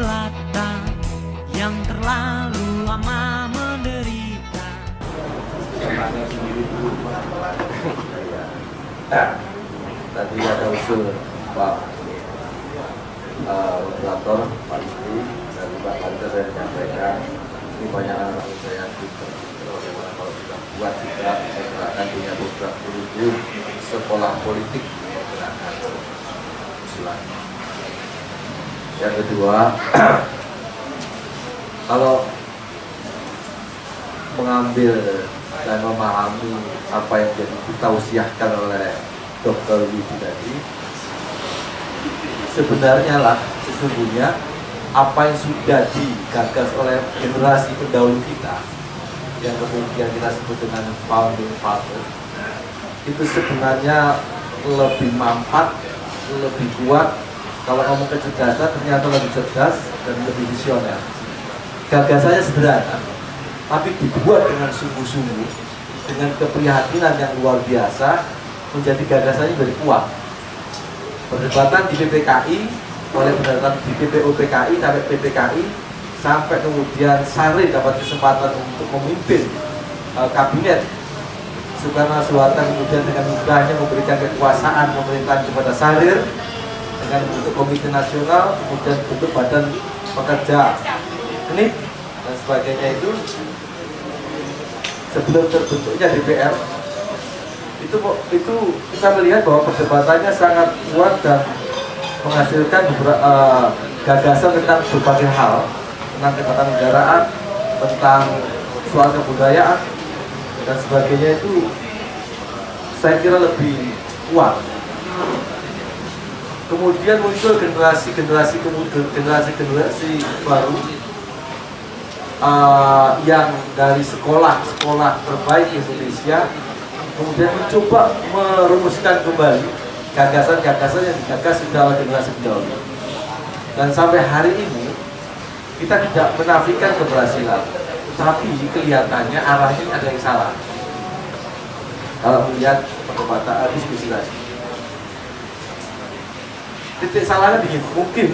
jelata yang terlalu lama menderita. Tadi ada usul Pak moderator, Pak Istri, dan Pak Panca saya menyampaikan ini banyak anak saya juga bagaimana kalau kita buat juga saya gerakan punya program kurikulum sekolah politik menggunakan usulan. Yang kedua, kalau mengambil dan memahami apa yang jadi ditausiahkan oleh Dr. Widi tadi, sebenarnya sesungguhnya apa yang sudah digagas oleh generasi pendahulu kita yang kemudian kita sebut dengan founding father itu sebenarnya lebih mampat, lebih kuat. Kalau ngomong kecerdasan ternyata lebih cerdas dan lebih visioner. Gagasannya sederhana, tapi dibuat dengan sungguh-sungguh, dengan keprihatinan yang luar biasa, menjadi gagasannya lebih kuat. Perdebatan di PPKI, oleh perdebatan di PPOPKI sampai PPKI, sampai kemudian Sari dapat kesempatan untuk memimpin kabinet Soekarno-Hatta, kemudian dengan mudahnya memberikan kekuasaan pemerintahan kepada Sarir dengan bentuk komite nasional, kemudian bentuk badan pekerja KNIP dan sebagainya. Itu sebelum terbentuknya DPR itu kita melihat bahwa perdebatannya sangat kuat dan menghasilkan gagasan tentang berbagai hal, tentang ketatanegaraan, tentang soal kebudayaan dan sebagainya. Itu saya kira lebih kuat. Kemudian muncul generasi baru yang dari sekolah terbaik Indonesia kemudian mencoba merumuskan kembali gagasan-gagasan yang digagas sudah oleh generasi pendahulu. Dan sampai hari ini kita tidak menafikan keberhasilan, tapi kelihatannya arahnya ada yang salah kalau melihat perdebatan diskusi tadi. Titik salahnya begini, mungkin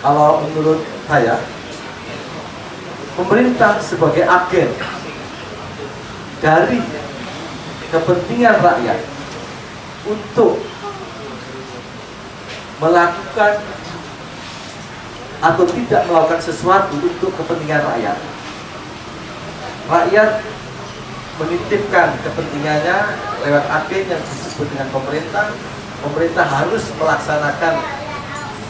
kalau menurut saya pemerintah sebagai agen dari kepentingan rakyat untuk melakukan atau tidak melakukan sesuatu untuk kepentingan rakyat. Rakyat menitipkan kepentingannya lewat agen yang disebut dengan pemerintah. Pemerintah harus melaksanakan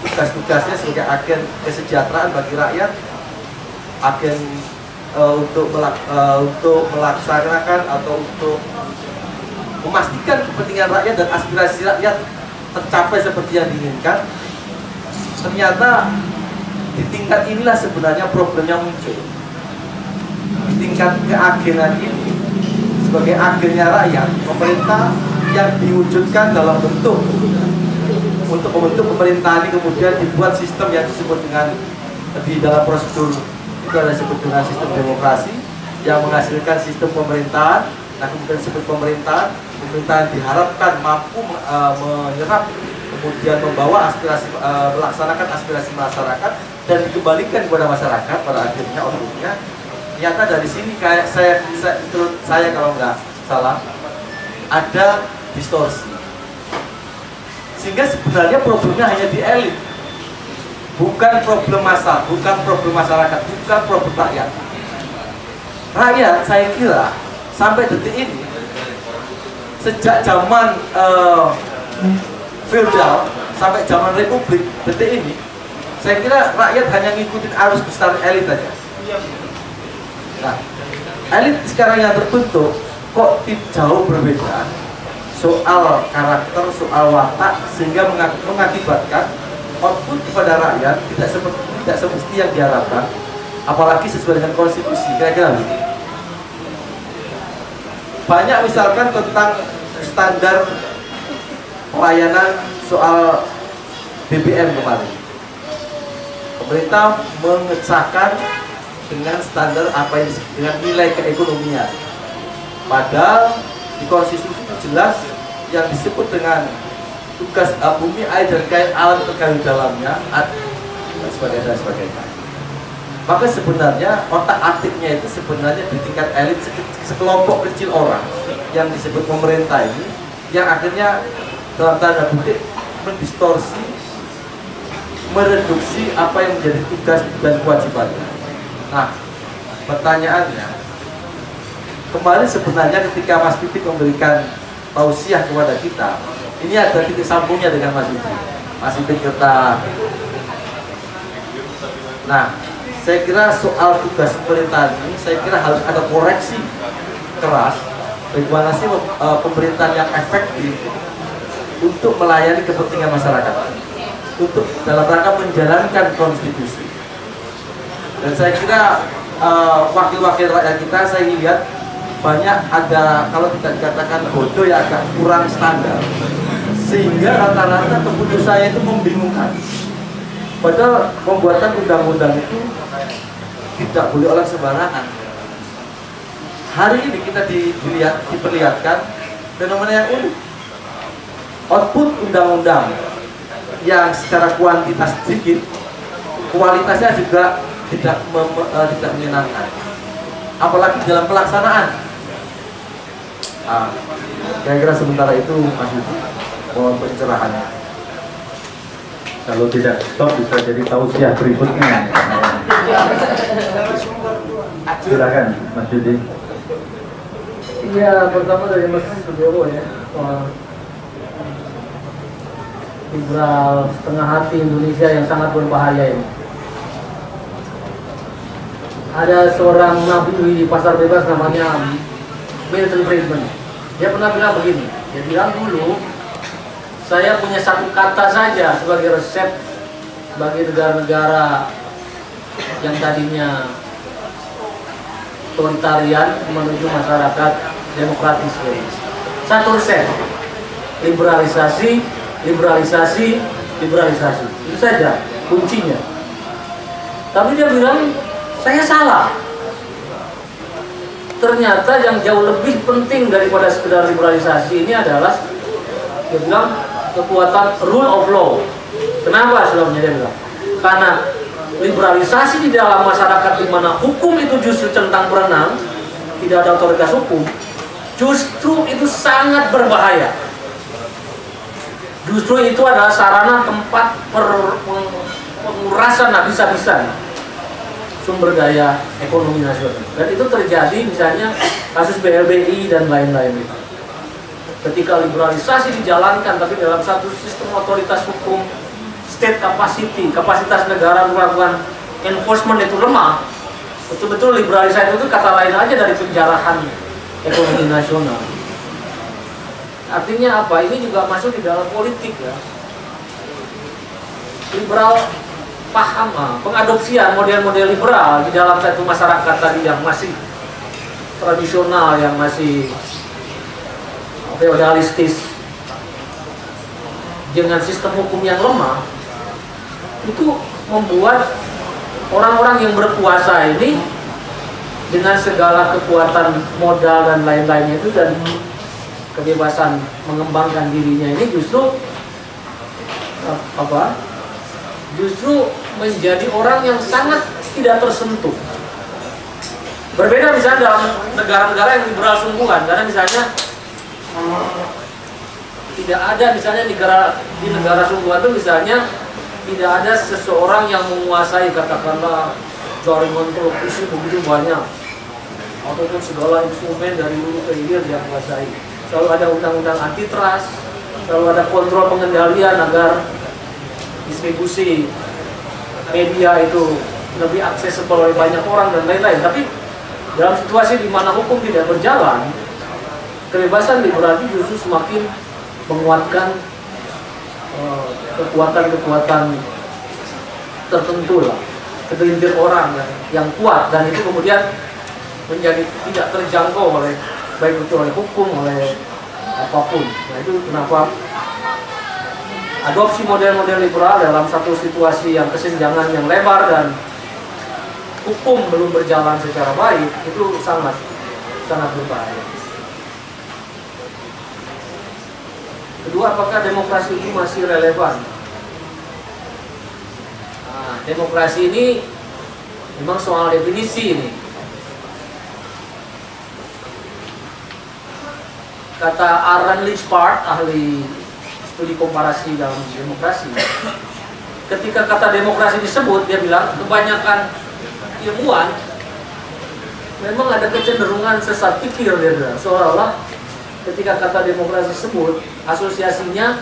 tugas-tugasnya sebagai agen kesejahteraan bagi rakyat, agen untuk melaksanakan atau untuk memastikan kepentingan rakyat dan aspirasi rakyat tercapai seperti yang diinginkan. Ternyata di tingkat inilah sebenarnya problemnya muncul. Di tingkat keagenan ini, sebagai agennya rakyat, pemerintah yang diwujudkan dalam bentuk untuk membentuk pemerintahan ini kemudian dibuat sistem yang disebut dengan di dalam prosedur itu ada disebut dengan sistem demokrasi yang menghasilkan sistem pemerintahan. Nah, kemudian disebut pemerintahan diharapkan mampu menyerap kemudian membawa aspirasi, melaksanakan aspirasi masyarakat dan dikembalikan kepada masyarakat pada akhirnya outputnya. Ternyata dari sini kayak saya kalau nggak salah ada distorsi, sehingga sebenarnya problemnya hanya di elit, bukan problem massa, bukan problem masyarakat, bukan problem rakyat. Rakyat saya kira sampai detik ini, sejak zaman feudal sampai zaman republik, detik ini saya kira rakyat hanya ngikutin arus besar elit aja. Nah, elit sekarang yang terbentuk kok jauh berbeda soal karakter, soal watak, sehingga mengakibatkan output kepada rakyat tidak semesti yang diharapkan, apalagi sesuai dengan konstitusi. Kira-kira begitu. Banyak misalkan tentang standar pelayanan soal BBM kemarin, pemerintah mengesahkan dengan standar apa yang disebut dengan nilai keekonomian. Padahal di konstitusi itu jelas yang disebut dengan tugas bumi, air, dan kain alam terkait dalamnya dan sebagainya. Maka sebenarnya otak atiknya itu sebenarnya di tingkat elit sekelompok kecil orang yang disebut pemerintah ini, yang akhirnya dalam tanda kutip mendistorsi, mereduksi apa yang menjadi tugas dan kewajibannya. Nah, pertanyaannya, kemarin sebenarnya ketika Mas Pipit memberikan tausiah kepada kita, ini ada titik sambungnya dengan Mas Pipit. Mas Pipit kata, nah, saya kira soal tugas pemerintahan ini, saya kira harus ada koreksi keras bagaimana sih pemerintahan yang efektif untuk melayani kepentingan masyarakat, untuk dalam rangka menjalankan konstitusi. Dan saya kira wakil-wakil rakyat kita, saya lihat banyak ada, kalau tidak dikatakan bodoh, ya agak kurang standar, sehingga rata-rata keputusannya itu membingungkan. Padahal pembuatan undang-undang itu tidak boleh oleh sembarangan. Hari ini kita diperlihatkan fenomena yang unik. Output undang-undang yang secara kuantitas sedikit, kualitasnya juga tidak menyenangkan. Apalagi dalam pelaksanaan. Kira-kira sementara itu Mas Yudi, mohon pencerahannya. Kalau tidak stop bisa jadi tausiah berikutnya. Silakan Mas Yudi. Iya, pertama dari Mas Sudoro ya, liberal setengah hati Indonesia yang sangat berbahaya ini. Ada seorang nabi di pasar bebas namanya Milton Friedman. Dia pernah bilang begini, dia bilang dulu, saya punya satu kata saja sebagai resep bagi negara-negara yang tadinya otoritarian menuju masyarakat demokratis. Satu resep, liberalisasi, liberalisasi, liberalisasi. Itu saja kuncinya. Tapi dia bilang, saya salah. Ternyata yang jauh lebih penting daripada sekedar liberalisasi ini adalah, dia bilang, kekuatan rule of law. Kenapa sebabnya dia bilang? Karena liberalisasi di dalam masyarakat di mana hukum itu justru centang berenang, tidak ada otoritas hukum, justru itu sangat berbahaya. Justru itu adalah sarana tempat pengurasan habis-habisan sumber daya ekonomi nasional. Dan itu terjadi misalnya kasus BLBI dan lain-lain itu. Ketika liberalisasi dijalankan tapi dalam satu sistem otoritas hukum, state capacity, kapasitas negara melakukan enforcement itu lemah, betul-betul liberalisasi itu kata lain aja dari penjarahan ekonomi nasional. Artinya apa? Ini juga masuk di dalam politik ya. Liberal paham pengadopsian model-model liberal di dalam satu masyarakat tadi yang masih tradisional, yang masih feodalistis dengan sistem hukum yang lemah, itu membuat orang-orang yang berkuasa ini dengan segala kekuatan modal dan lain-lainnya itu dan kebebasan mengembangkan dirinya ini justru justru menjadi orang yang sangat tidak tersentuh. Berbeda misalnya dalam negara-negara yang liberal sungguhan, karena misalnya tidak ada misalnya di negara sungguhan itu misalnya tidak ada seseorang yang menguasai katakanlah jaringan televisi begitu banyak ataupun segala instrumen dari hulu ke hilir yang menguasai. Selalu ada undang-undang antitrust, selalu ada kontrol pengendalian agar distribusi media itu lebih aksesibel oleh banyak orang dan lain-lain. Tapi dalam situasi di mana hukum tidak berjalan, kebebasan liberal itu justru semakin menguatkan kekuatan-kekuatan tertentu lah, segelintir orang yang kuat, dan itu kemudian menjadi tidak terjangkau oleh baik itu oleh hukum, oleh apapun. Nah itu kenapa adopsi model-model liberal dalam satu situasi yang kesenjangan yang lebar dan hukum belum berjalan secara baik itu sangat berbahaya. Kedua, apakah demokrasi itu masih relevan? Nah, demokrasi ini memang soal definisi ini. Kata Aaron Lichbart, ahli studi komparasi dalam demokrasi, ketika kata demokrasi disebut, dia bilang kebanyakan ilmuwan memang ada kecenderungan sesat pikir, dia bilang seolah-olah ketika kata demokrasi disebut, asosiasinya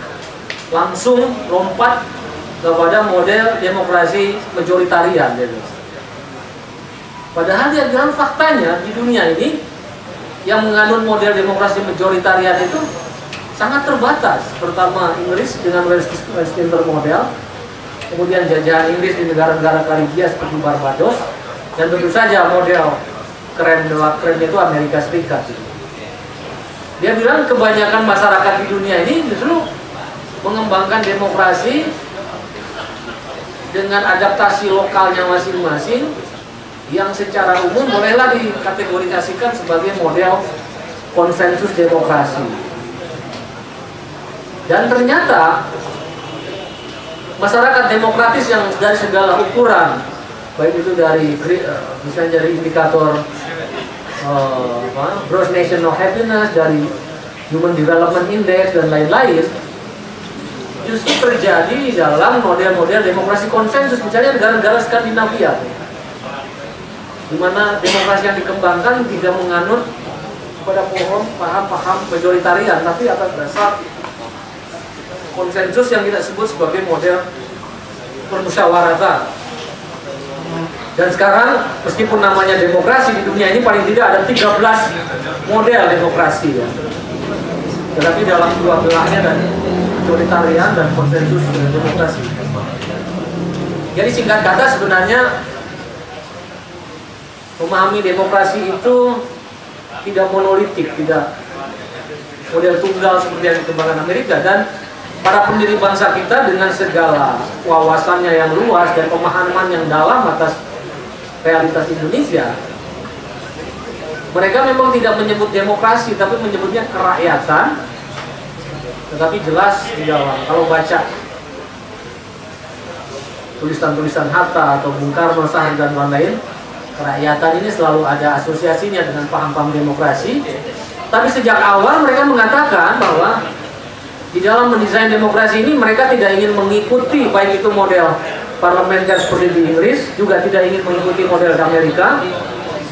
langsung lompat kepada model demokrasi majoritarian, dia bilang. Padahal dia bilang faktanya di dunia ini yang menganut model demokrasi majoritarian itu sangat terbatas. Pertama Inggris dengan Westminster model, kemudian jajahan Inggris di negara-negara Karibia seperti Barbados, dan tentu saja model krem itu Amerika Serikat. Dia bilang kebanyakan masyarakat di dunia ini justru mengembangkan demokrasi dengan adaptasi lokalnya masing-masing, yang secara umum bolehlah dikategorisasikan sebagai model konsensus demokrasi. Dan ternyata masyarakat demokratis yang dari segala ukuran, baik itu dari misalnya dari indikator Gross National Happiness, dari Human Development Index dan lain-lain, justru terjadi dalam model-model demokrasi konsensus, misalnya negara-negara Skandinavia, di mana demokrasi yang dikembangkan tidak menganut kepada paham-paham majoritarian, tapi atas dasar konsensus yang kita sebut sebagai model permusyawaratan. Dan sekarang meskipun namanya demokrasi, di dunia ini paling tidak ada 13 model demokrasi, ya. Tetapi dalam dua belahnya dan majoritarian dan konsensus demokrasi. Jadi singkat kata sebenarnya memahami demokrasi itu tidak monolitik, tidak model tunggal seperti yang dikembangkan Amerika. Dan para pendiri bangsa kita dengan segala wawasannya yang luas dan pemahaman yang dalam atas realitas Indonesia, mereka memang tidak menyebut demokrasi, tapi menyebutnya kerakyatan. Tetapi jelas di dalam, kalau baca tulisan-tulisan Hatta atau Bung Karno, Sahir dan lain-lain, kerakyatan ini selalu ada asosiasinya dengan paham-paham demokrasi. Tapi sejak awal mereka mengatakan bahwa di dalam mendesain demokrasi ini mereka tidak ingin mengikuti baik itu model parlementer seperti di Inggris, juga tidak ingin mengikuti model di Amerika.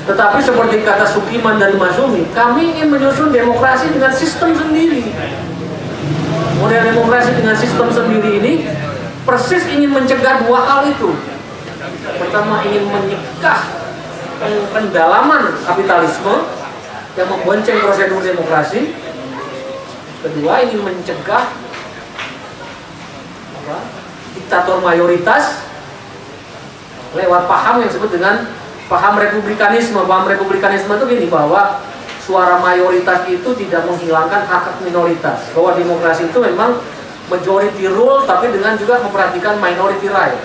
Tetapi seperti kata Sukiman dari Masumi, kami ingin menyusun demokrasi dengan sistem sendiri. Model demokrasi dengan sistem sendiri ini persis ingin mencegah dua hal itu. Pertama, ingin menyegah pendalaman kapitalisme yang membonceng prosedur demokrasi. Kedua, ingin mencegah diktator mayoritas lewat paham yang disebut dengan paham republikanisme. Paham republikanisme itu gini, bahwa suara mayoritas itu tidak menghilangkan hak minoritas, bahwa demokrasi itu memang majority rule tapi dengan juga memperhatikan minority right.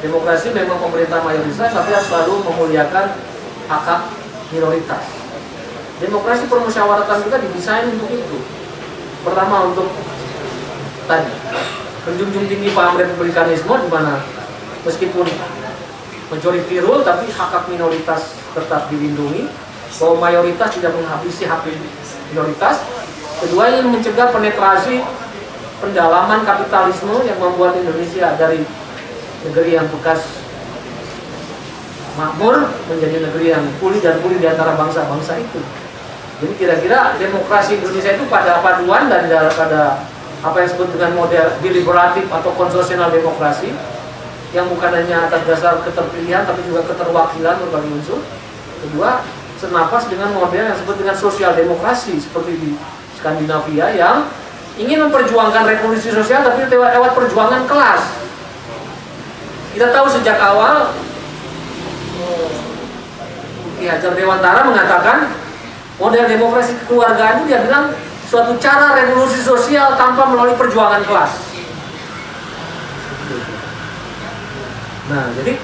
Demokrasi memang pemerintah mayoritas, tapi harus selalu memuliakan hak-hak minoritas. Demokrasi permusyawaratan kita didesain untuk itu. Pertama, untuk tadi menjunjung tinggi paham republikanisme, di mana meskipun majority rule, tapi hak-hak minoritas tetap dilindungi, bahwa mayoritas tidak menghabisi hak minoritas. Kedua, ingin mencegah penetrasi pendalaman kapitalisme yang membuat Indonesia dari negeri yang bekas makmur menjadi negeri yang pulih dan pulih di antara bangsa-bangsa itu. Jadi kira-kira demokrasi Indonesia itu pada paduan dan pada apa yang disebut dengan model deliberatif atau konstitusional demokrasi, yang bukan hanya atas dasar keterpilihan tapi juga keterwakilan berbagai unsur. Kedua, senapas dengan model yang disebut dengan sosial demokrasi seperti di Skandinavia, yang ingin memperjuangkan revolusi sosial tapi lewat perjuangan kelas. Kita tahu sejak awal Ki Hajar Dewantara mengatakan model demokrasi kekeluargaan itu, dia bilang, suatu cara revolusi sosial tanpa melalui perjuangan kelas. Nah, jadi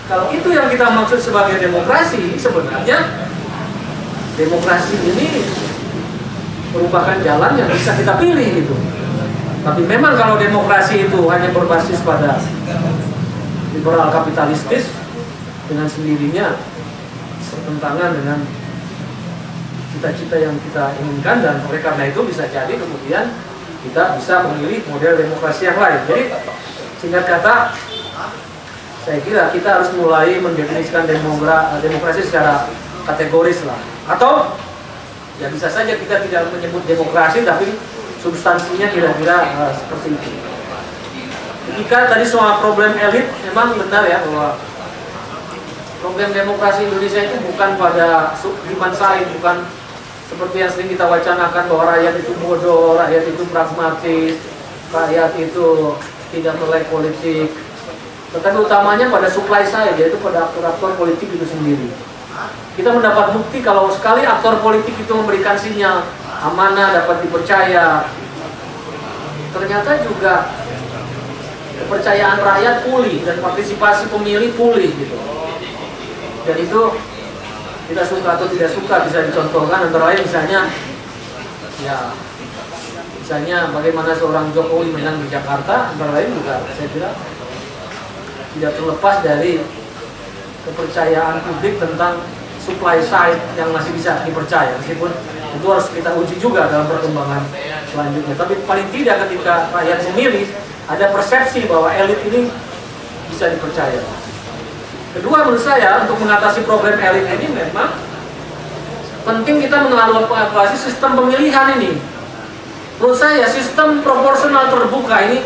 kalau itu yang kita maksud sebagai demokrasi, sebenarnya demokrasi ini merupakan jalan yang bisa kita pilih gitu. Tapi memang kalau demokrasi itu hanya berbasis pada liberal kapitalistis dengan sendirinya bertentangan dengan cita-cita yang kita inginkan, dan oleh karena itu bisa jadi kemudian kita bisa memilih model demokrasi yang lain. Jadi singkat kata, saya kira kita harus mulai mendefinisikan demokrasi secara kategoris lah. Atau ya bisa saja kita tidak menyebut demokrasi, tapi substansinya kira-kira seperti itu. Ketika tadi soal problem elit, memang benar ya bahwa problem demokrasi Indonesia itu bukan pada demand side, bukan seperti yang sering kita wacanakan bahwa rakyat itu bodoh, rakyat itu pragmatis, rakyat itu tidak melek politik. Tetapi utamanya pada supply side, yaitu pada aktor-aktor politik itu sendiri. Kita mendapat bukti kalau sekali aktor politik itu memberikan sinyal amanah, dapat dipercaya, ternyata juga kepercayaan rakyat pulih dan partisipasi pemilih pulih gitu. Dan itu kita suka atau tidak suka bisa dicontohkan, antara lain misalnya bagaimana seorang Jokowi menang di Jakarta, antara lain juga saya kira tidak terlepas dari kepercayaan publik tentang supply side yang masih bisa dipercaya, meskipun itu harus kita uji juga dalam perkembangan selanjutnya. Tapi paling tidak ketika rakyat memilih, ada persepsi bahwa elit ini bisa dipercaya. Kedua, menurut saya untuk mengatasi problem elit ini memang penting kita mengevaluasi sistem pemilihan ini. Menurut saya sistem proporsional terbuka ini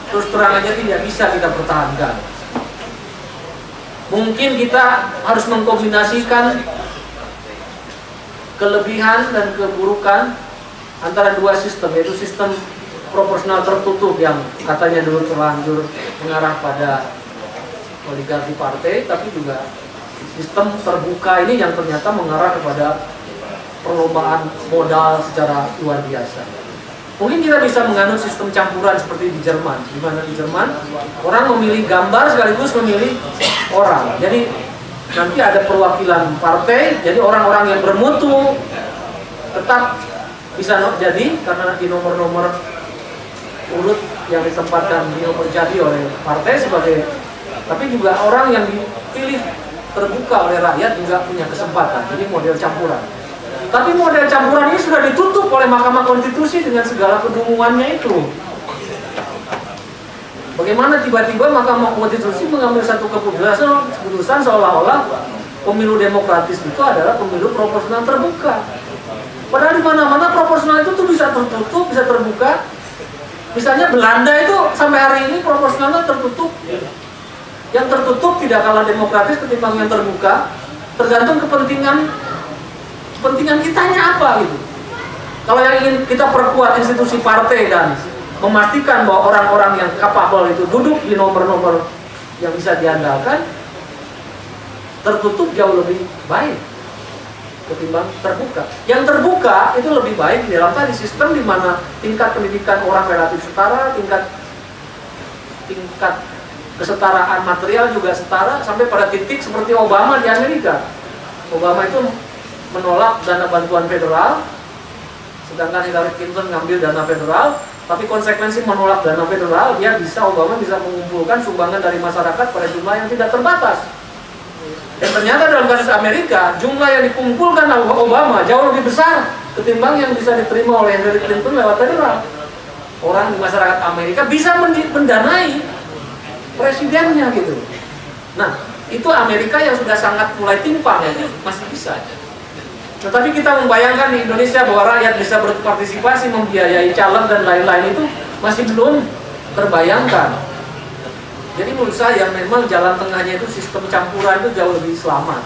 terus terang aja tidak bisa kita pertahankan. Mungkin kita harus mengkombinasikan kelebihan dan keburukan antara dua sistem, yaitu sistem proporsional tertutup yang katanya dulu terlanjur mengarah pada oligarki partai, tapi juga sistem terbuka ini yang ternyata mengarah kepada perlombaan modal secara luar biasa. Mungkin kita bisa menganut sistem campuran seperti di Jerman, di mana di Jerman orang memilih gambar sekaligus memilih orang. Jadi nanti ada perwakilan partai, jadi orang-orang yang bermutu tetap bisa jadi karena di nomor-nomor urut yang ditempatkan di nomor jadi oleh partai sebagai, tapi juga orang yang dipilih terbuka oleh rakyat juga punya kesempatan. Jadi model campuran. Tapi model campuran ini sudah ditutup oleh Mahkamah Konstitusi dengan segala kedunguannya itu. Bagaimana tiba-tiba Mahkamah Konstitusi mengambil satu keputusan seolah-olah pemilu demokratis itu adalah pemilu proporsional terbuka. Padahal di mana-mana proporsional itu tuh bisa tertutup, bisa terbuka. Misalnya Belanda itu sampai hari ini proporsionalnya tertutup. Yang tertutup tidak kalah demokratis ketimbang yang terbuka, tergantung kepentingan kitanya apa gitu. Kalau yang ingin kita perkuat institusi partai dan memastikan bahwa orang-orang yang kapabel itu duduk di nomor-nomor yang bisa diandalkan, tertutup jauh lebih baik ketimbang terbuka. Yang terbuka itu lebih baik di dalam tadi sistem di mana tingkat pendidikan orang relatif setara, tingkat kesetaraan material juga setara, sampai pada titik seperti Obama di Amerika. Obama itu menolak dana bantuan federal, sedangkan Hillary Clinton ngambil dana federal, tapi konsekuensi menolak dana federal, Obama bisa mengumpulkan sumbangan dari masyarakat pada jumlah yang tidak terbatas. Dan ternyata dalam kasus Amerika, jumlah yang dikumpulkan oleh Obama jauh lebih besar ketimbang yang bisa diterima oleh Hillary Clinton lewat federal. Orang di masyarakat Amerika bisa mendanai presidennya gitu. Nah, itu Amerika yang sudah sangat mulai timpang ya, masih bisa. Tetapi kita membayangkan di Indonesia bahwa rakyat bisa berpartisipasi, membiayai caleg dan lain-lain itu masih belum terbayangkan. Jadi menurut saya memang jalan tengahnya itu sistem campuran itu jauh lebih selamat.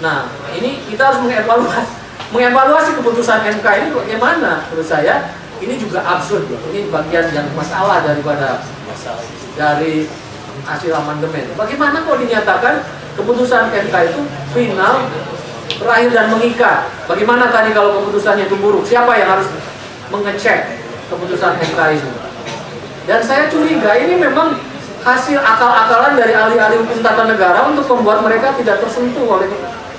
Nah, ini kita harus mengevaluasi keputusan MK ini bagaimana. Menurut saya ini juga absurd. Ini bagian yang masalah dari hasil amandemen. Bagaimana kalau dinyatakan keputusan MK itu final, terakhir dan mengikat? Bagaimana tadi kalau keputusannya itu buruk? Siapa yang harus mengecek keputusan MK itu? Dan saya curiga ini memang hasil akal-akalan dari ahli-ahli hukum tata negara untuk membuat mereka tidak tersentuh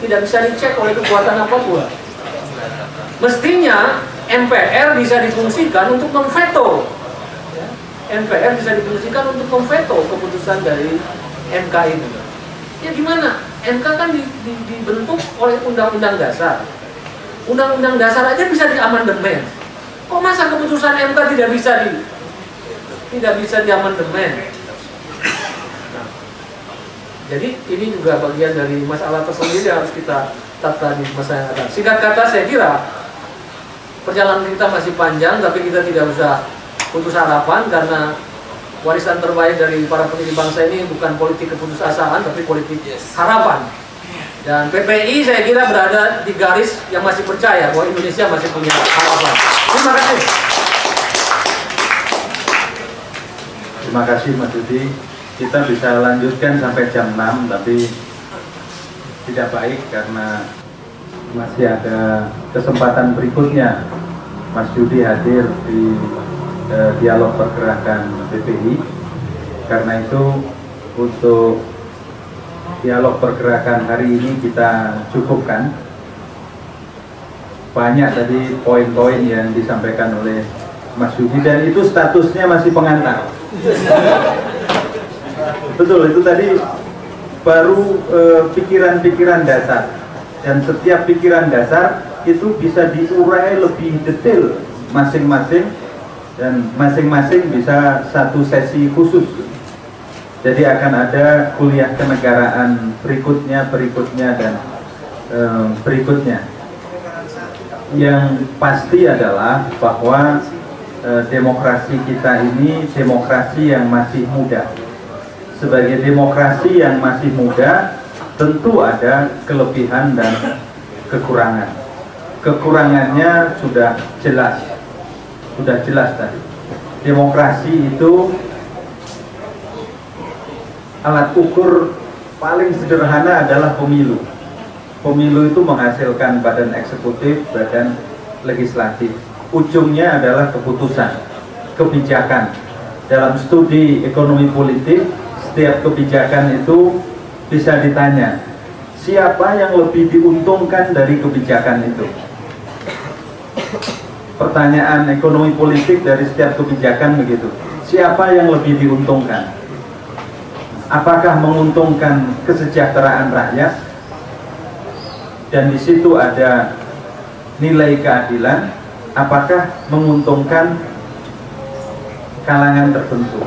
tidak bisa dicek oleh kekuatan apapun. Mestinya MPR bisa difungsikan untuk memveto. MPR bisa difungsikan untuk memveto keputusan dari MK itu. Ya gimana? MK kan dibentuk oleh Undang-Undang Dasar. Undang-Undang Dasar aja bisa diamandemen. Kok masa keputusan MK tidak bisa diamandemen? Nah, jadi ini juga bagian dari masalah tersendiri yang harus kita tata di masa yang akan. Singkat kata, saya kira perjalanan kita masih panjang, tapi kita tidak usah putus harapan karena warisan terbaik dari para pendiri bangsa ini bukan politik keputusasaan, tapi politik harapan. Dan PPI saya kira berada di garis yang masih percaya bahwa Indonesia masih punya harapan. Terima kasih. Terima kasih Mas Yudi. Kita bisa lanjutkan sampai jam 6, tapi tidak baik karena masih ada kesempatan berikutnya. Mas Yudi hadir di dialog pergerakan PPI. Karena itu untuk dialog pergerakan hari ini kita cukupkan. Banyak tadi poin-poin yang disampaikan oleh Mas Yudi dan itu statusnya masih pengantar. Betul, itu tadi baru pikiran-pikiran dasar, dan setiap pikiran dasar itu bisa diurai lebih detail masing-masing, dan masing-masing bisa satu sesi khusus. Jadi akan ada kuliah kenegaraan berikutnya dan berikutnya. Yang pasti adalah bahwa demokrasi kita ini demokrasi yang masih muda. Sebagai demokrasi yang masih muda, tentu ada kelebihan dan kekurangan. Kekurangannya sudah jelas tadi. Demokrasi itu alat ukur paling sederhana adalah pemilu. Pemilu itu menghasilkan badan eksekutif, badan legislatif. Ujungnya adalah keputusan, kebijakan. Dalam studi ekonomi politik, setiap kebijakan itu bisa ditanya, siapa yang lebih diuntungkan dari kebijakan itu? Pertanyaan ekonomi politik dari setiap kebijakan begitu. Siapa yang lebih diuntungkan? Apakah menguntungkan kesejahteraan rakyat? Dan di situ ada nilai keadilan. Apakah menguntungkan kalangan tertentu?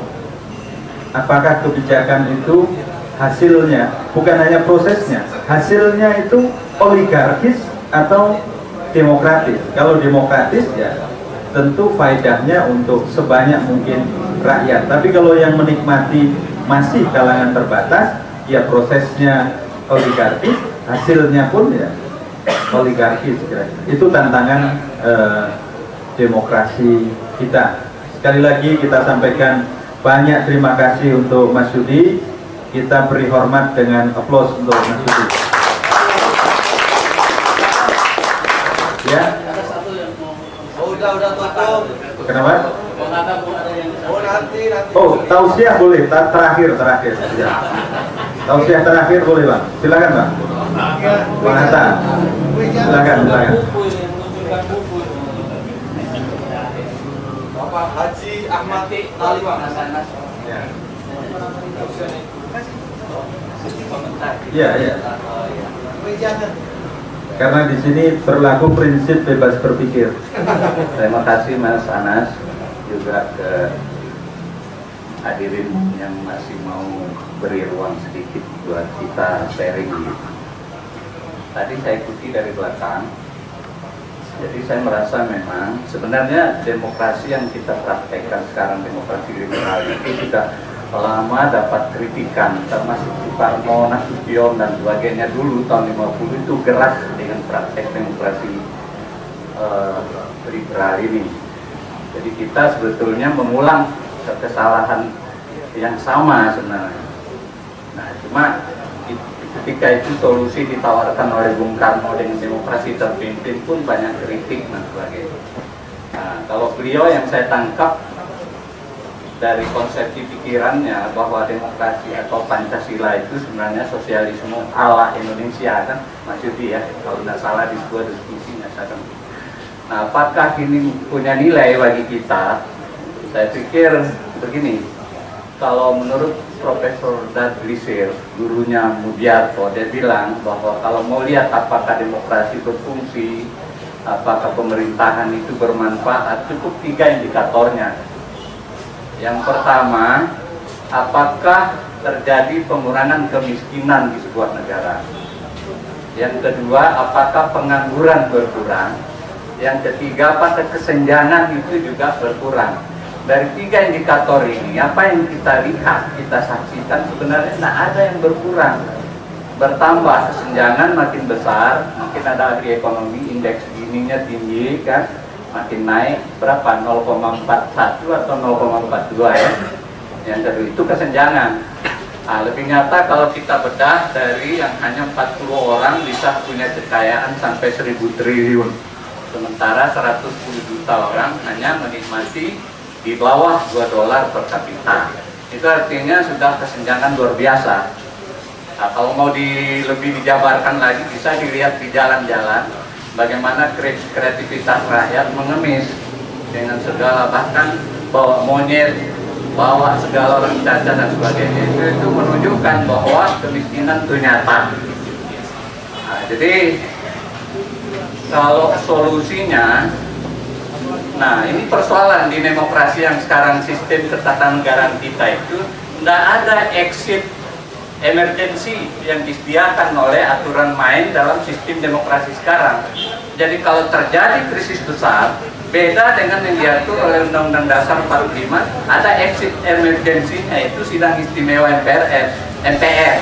Apakah kebijakan itu hasilnya, bukan hanya prosesnya, hasilnya itu oligarkis atau demokratis? Kalau demokratis ya tentu faedahnya untuk sebanyak mungkin rakyat. Tapi kalau yang menikmati masih kalangan terbatas, ya prosesnya oligarkis, hasilnya pun ya oligarkis. Itu tantangan demokrasi kita. Sekali lagi kita sampaikan banyak terima kasih untuk Mas Yudi. Kita beri hormat dengan aplaus untuk Mas Yudi. Ya. Udah tutup. Kenapa? Nanti. Oh, tausiah boleh. Terakhir. Ya. Tausiah terakhir boleh Bang. Silakan Bang. Bang Hatta. Silakan. Bapak Haji Ahmad Ali Bang. Ya. Karena di sini berlaku prinsip bebas berpikir. Terima kasih Mas Anas, juga ke hadirin yang masih mau beri ruang sedikit buat kita sharing gitu. Tadi saya ikuti dari belakang. Jadi saya merasa memang sebenarnya demokrasi yang kita praktekkan sekarang, demokrasi liberal itu sudah lama dapat kritikan, termasuk Soekarno, Nasution dan sebagainya dulu tahun 50 itu gerak dengan praktek demokrasi liberal ini. Jadi kita sebetulnya mengulang kesalahan yang sama sebenarnya. Nah, cuma ketika itu solusi ditawarkan oleh Bung Karno dengan demokrasi terpimpin pun banyak kritik dan sebagainya. Nah, kalau beliau yang saya tangkap dari konsepsi pikirannya bahwa demokrasi atau Pancasila itu sebenarnya sosialisme ala Indonesia, kan Mas Yudi ya, kalau tidak salah di sebuah diskusinya. Nah, apakah ini punya nilai bagi kita? Saya pikir begini, kalau menurut Profesor Dadlisir, gurunya Mudiarto, dia bilang bahwa kalau mau lihat apakah demokrasi berfungsi, apakah pemerintahan itu bermanfaat, cukup 3 indikatornya. Yang pertama, apakah terjadi pengurangan kemiskinan di sebuah negara. Yang kedua, apakah pengangguran berkurang. Yang ketiga, apakah kesenjangan itu juga berkurang. Dari 3 indikator ini, apa yang kita lihat, kita saksikan sebenarnya tidak ada yang berkurang. Bertambah, kesenjangan makin besar, makin ada ahli ekonomi, indeks Gininya tinggi kan, makin naik berapa? 0,41 atau 0,42 ya. Yang kedua itu kesenjangan. Nah, lebih nyata kalau kita bedah dari yang hanya 40 orang bisa punya kekayaan sampai 1000 triliun. Sementara 110 juta orang hanya menikmati di bawah $2 per kapita. Itu artinya sudah kesenjangan luar biasa. Nah, kalau mau lebih dijabarkan lagi, bisa dilihat di jalan-jalan bagaimana kreativitas rakyat mengemis dengan segala, bahkan bawa monyet, bawa segala orang cacat dan sebagainya. Itu menunjukkan bahwa kemiskinan itu nyata. Nah, jadi kalau solusinya, nah ini persoalan di demokrasi yang sekarang, sistem ketatanegaraan kita itu tidak ada exit emergency yang disediakan oleh aturan main dalam sistem demokrasi sekarang. Jadi kalau terjadi krisis besar, beda dengan yang diatur oleh Undang-Undang Dasar 45, ada exit emergency, yaitu sidang istimewa MPR.